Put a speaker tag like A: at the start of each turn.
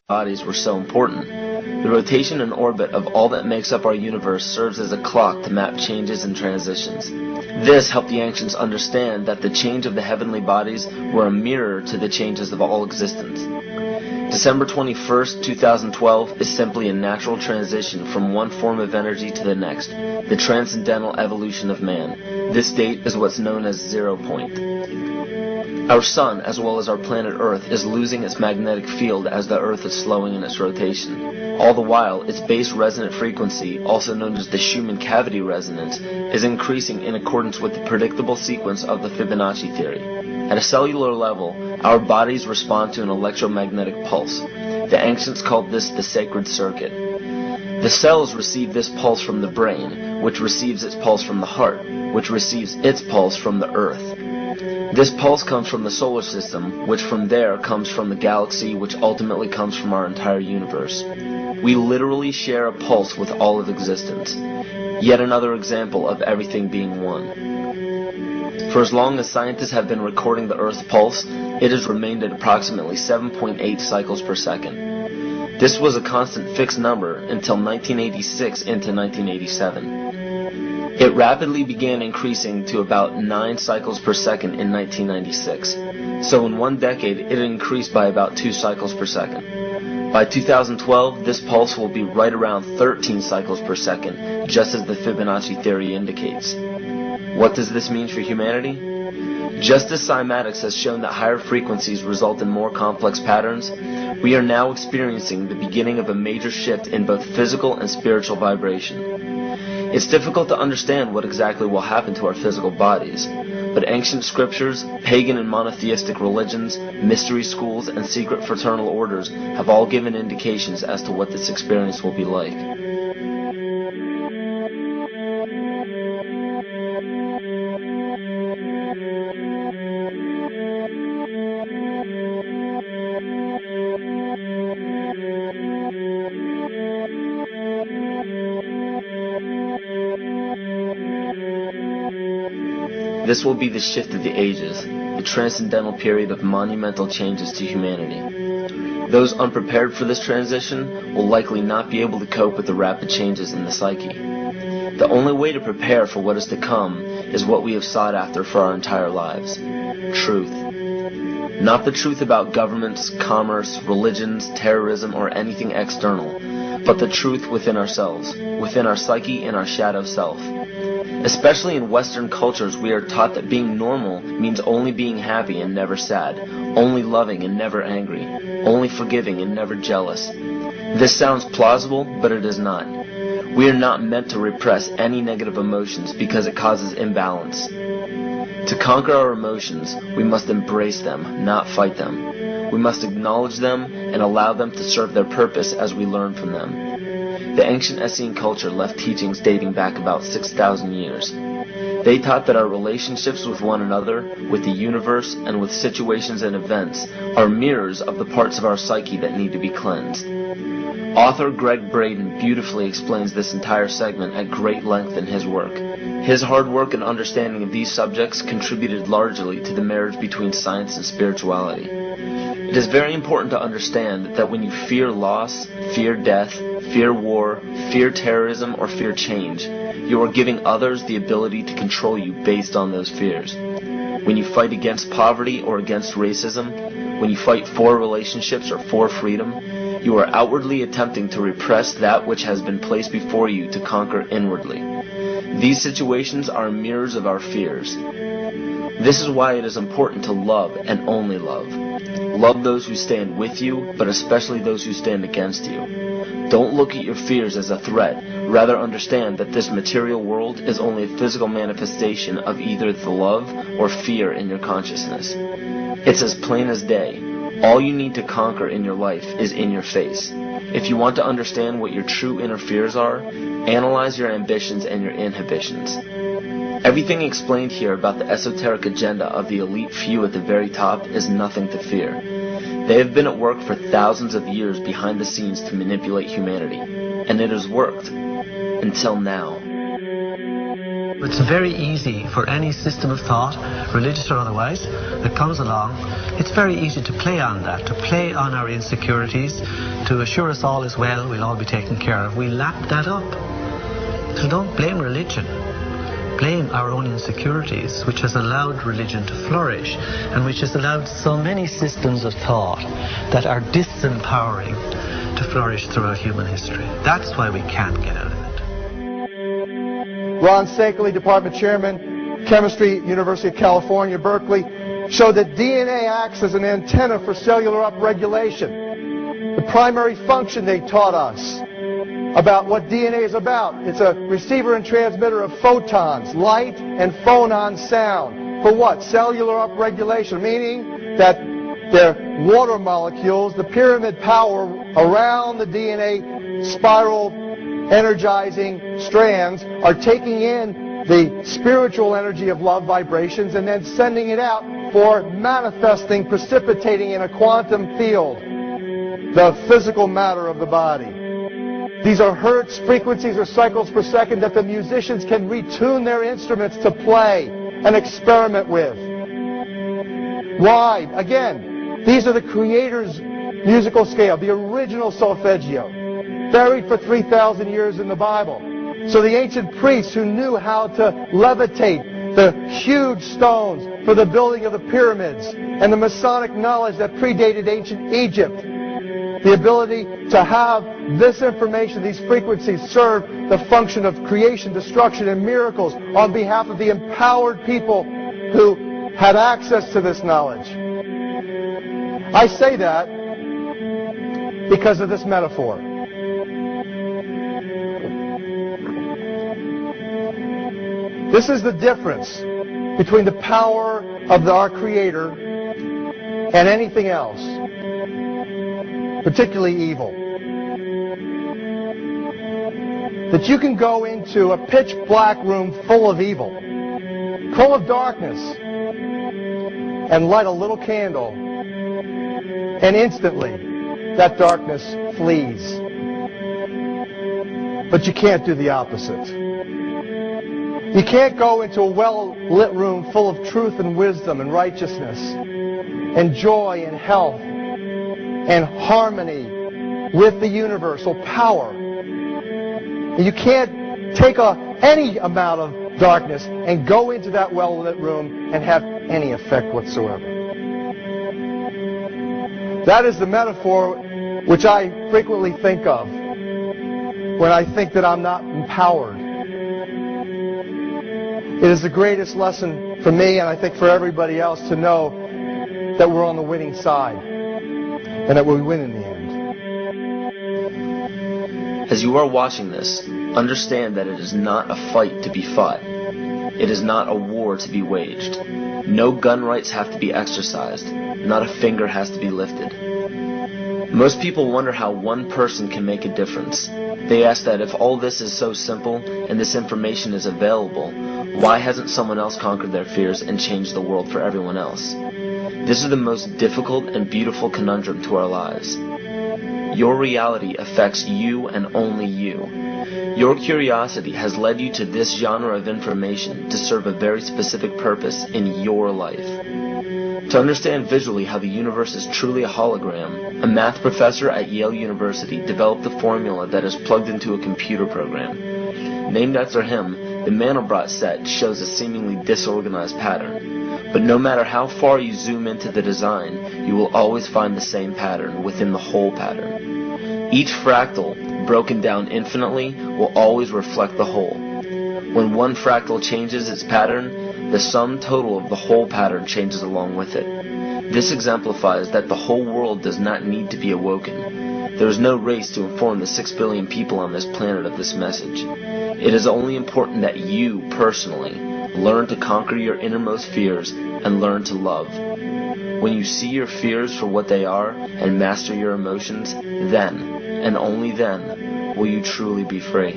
A: bodies were so important. The rotation and orbit of all that makes up our universe serves as a clock to map changes and transitions. This helped the ancients understand that the change of the heavenly bodies were a mirror to the changes of all existence. December 21st, 2012 is simply a natural transition from one form of energy to the next, the transcendental evolution of man. This date is what's known as 0 point. Our sun, as well as our planet Earth, is losing its magnetic field as the Earth is slowing in its rotation. All the while, its base resonant frequency, also known as the Schumann cavity resonance, is increasing in accordance with the predictable sequence of the Fibonacci theory. At a cellular level, our bodies respond to an electromagnetic pulse. The ancients called this the sacred circuit. The cells receive this pulse from the brain, which receives its pulse from the heart, which receives its pulse from the Earth. This pulse comes from the solar system, which from there comes from the galaxy, which ultimately comes from our entire universe. We literally share a pulse with all of existence. Yet another example of everything being one. For as long as scientists have been recording the Earth's pulse, it has remained at approximately 7.8 cycles per second. This was a constant fixed number until 1986 into 1987. It rapidly began increasing to about 9 cycles per second in 1996. So in one decade, it increased by about 2 cycles per second. By 2012, this pulse will be right around 13 cycles per second, just as the Fibonacci theory indicates. What does this mean for humanity? Just as cymatics has shown that higher frequencies result in more complex patterns, we are now experiencing the beginning of a major shift in both physical and spiritual vibration. It's difficult to understand what exactly will happen to our physical bodies, but ancient scriptures, pagan and monotheistic religions, mystery schools, and secret fraternal orders have all given indications as to what this experience will be like. This will be the shift of the ages, the transcendental period of monumental changes to humanity. Those unprepared for this transition will likely not be able to cope with the rapid changes in the psyche. The only way to prepare for what is to come is what we have sought after for our entire lives: truth. Not the truth about governments, commerce, religions, terrorism, or anything external, but the truth within ourselves, within our psyche and our shadow self. Especially in Western cultures, we are taught that being normal means only being happy and never sad, only loving and never angry, only forgiving and never jealous. This sounds plausible, but it is not. We are not meant to repress any negative emotions because it causes imbalance. To conquer our emotions, we must embrace them, not fight them. We must acknowledge them and allow them to serve their purpose as we learn from them. The ancient Essene culture left teachings dating back about 6,000 years. They taught that our relationships with one another, with the universe, and with situations and events are mirrors of the parts of our psyche that need to be cleansed. Author Greg Braden beautifully explains this entire segment at great length in his work. His hard work and understanding of these subjects contributed largely to the marriage between science and spirituality. It is very important to understand that when you fear loss, fear death, fear war, fear terrorism, or fear change, you are giving others the ability to control you based on those fears. When you fight against poverty or against racism, when you fight for relationships or for freedom, you are outwardly attempting to repress that which has been placed before you to conquer inwardly. These situations are mirrors of our fears. This is why it is important to love and only love. Love those who stand with you, but especially those who stand against you. Don't look at your fears as a threat. Rather understand that this material world is only a physical manifestation of either the love or fear in your consciousness. It's as plain as day. All you need to conquer in your life is in your face. If you want to understand what your true inner fears are, analyze your ambitions and your inhibitions. Everything explained here about the esoteric agenda of the elite few at the very top is nothing to fear. They have been at work for thousands of years behind the scenes to manipulate humanity, and it has worked. Until now.
B: It's very easy for any system of thought, religious or otherwise, that comes along. It's very easy to play on that, to play on our insecurities, to assure us all is well, we'll all be taken care of. We lap that up. So don't blame religion. Blame our own insecurities, which has allowed religion to flourish, and which has allowed so many systems of thought that are disempowering to flourish throughout human history. That's why we can't get out of it.
C: Ron Sankley, Department Chairman, Chemistry, University of California, Berkeley, showed that DNA acts as an antenna for cellular upregulation. The primary function they taught us about what DNA is about. It's a receiver and transmitter of photons, light, and phonon sound. For what? Cellular upregulation, meaning that their water molecules, the pyramid power around the DNA spiral energizing strands, are taking in the spiritual energy of love vibrations and then sending it out for manifesting, precipitating in a quantum field, the physical matter of the body. These are hertz, frequencies, or cycles per second that the musicians can retune their instruments to play and experiment with. Why? Again, these are the Creator's musical scale, the original solfeggio, buried for 3,000 years in the Bible. So the ancient priests who knew how to levitate the huge stones for the building of the pyramids, and the Masonic knowledge that predated ancient Egypt, the ability to have this information, these frequencies, serve the function of creation, destruction, and miracles on behalf of the empowered people who had access to this knowledge. I say that because of this metaphor. This is the difference between the power of our Creator and anything else, particularly evil. That you can go into a pitch black room full of evil, full of darkness, and light a little candle, and instantly that darkness flees. But you can't do the opposite. You can't go into a well-lit room full of truth and wisdom and righteousness and joy and health and harmony with the universal power. You can't take any amount of darkness and go into that well-lit room and have any effect whatsoever. That is the metaphor which I frequently think of when I think that I'm not empowered. It is the greatest lesson for me, and I think for everybody else, to know that we're on the winning side and that we win in the end.
A: As you are watching this, understand that it is not a fight to be fought. It is not a war to be waged. No gun rights have to be exercised. Not a finger has to be lifted. Most people wonder how one person can make a difference. They ask that if all this is so simple and this information is available, why hasn't someone else conquered their fears and changed the world for everyone else? This is the most difficult and beautiful conundrum to our lives. Your reality affects you and only you. Your curiosity has led you to this genre of information to serve a very specific purpose in your life. To understand visually how the universe is truly a hologram, a math professor at Yale University developed a formula that is plugged into a computer program. Named after him, the Mandelbrot set shows a seemingly disorganized pattern. But no matter how far you zoom into the design, you will always find the same pattern within the whole pattern. Each fractal, broken down infinitely, will always reflect the whole. When one fractal changes its pattern, the sum total of the whole pattern changes along with it. This exemplifies that the whole world does not need to be awoken. There is no race to inform the 6 billion people on this planet of this message. It is only important that you, personally, learn to conquer your innermost fears and learn to love. When you see your fears for what they are and master your emotions, then, and only then, will you truly be free.